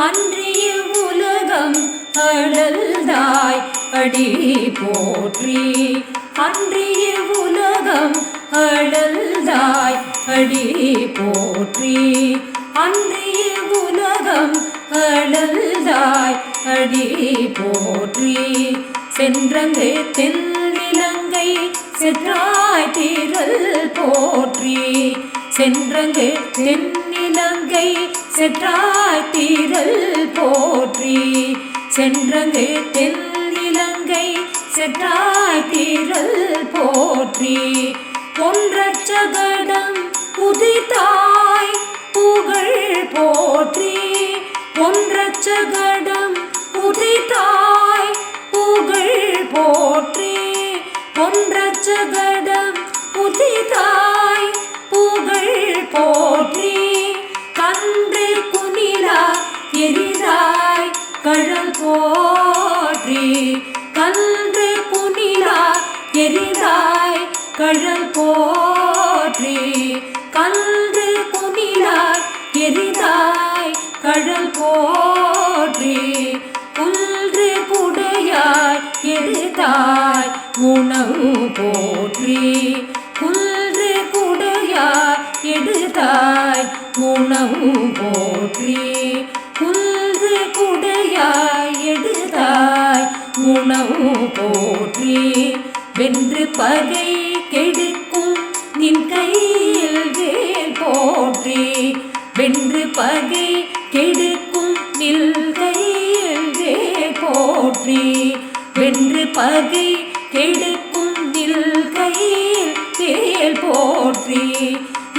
அன்றிய உலகம் அழல்தாய் அடி போற்றி. அன்றிய உலகம் அழல்தாய் அடி போற்றி. அன்றிய உலகம் அழல்தாய் அடி போற்றி. சென்றங்கு தென்னிலங்கை சென்றாய் தீரல் போற்றி. சென்றங்கு தென்னிலங்கை சென்றாய் தீரல் போற்றி. சென்றங்கு தென்னிலங்கை சென்றாய் தீரல் போற்றி. ஒன்றச்சகடம் உதித்தாய் புகழ் போற்றி. ஒன்றச்சகடம் உதித்தாய் புகழ் போற்றி. ஒன்றச்சகடம் உதித்தாய் புகழ் போற்றி. கன்று குனிலா எரிதாய் கழல் போற்றி. கன்று குனிலா எரிதாய் கழல் போற்றி. கன்று குனிலா எரிதாய் கழல் போற்றி. குன்று குடையாய் எடுத்தாய் உணவு போற்றி. குன்று குடையாய் எடுத்தாய் உணவு போற்றி. குன்று குடையாய் எடுத்தாய் உணவு போற்றி. வென்று பகை கெடுக்கும் நின் கையில் வேல் போற்றி. வென்று பகை கெடுக்கும் நில் கையில் வேல் போற்றி. வென்று பகை கெடுக்கும் நில் கையில் வேல் போற்றி.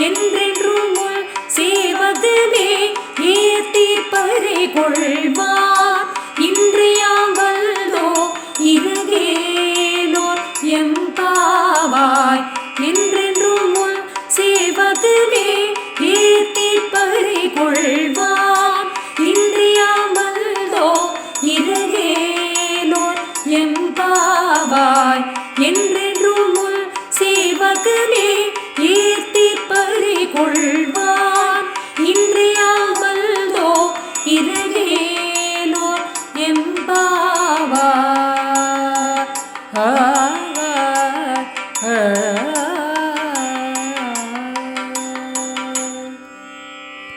என்றென்றும் உள் சேவகமே ஏத்தீர்ப்பறை கொள்வார். இன்றியாவல்தோ இருகேலோர் எம்பாவாய். என்றென்றும் உள் சேவகமே ஏத்தீர்ப்பறை கொள்வார். இன்றியாவல்தோ இருகேலோர் எம்பாவாய்.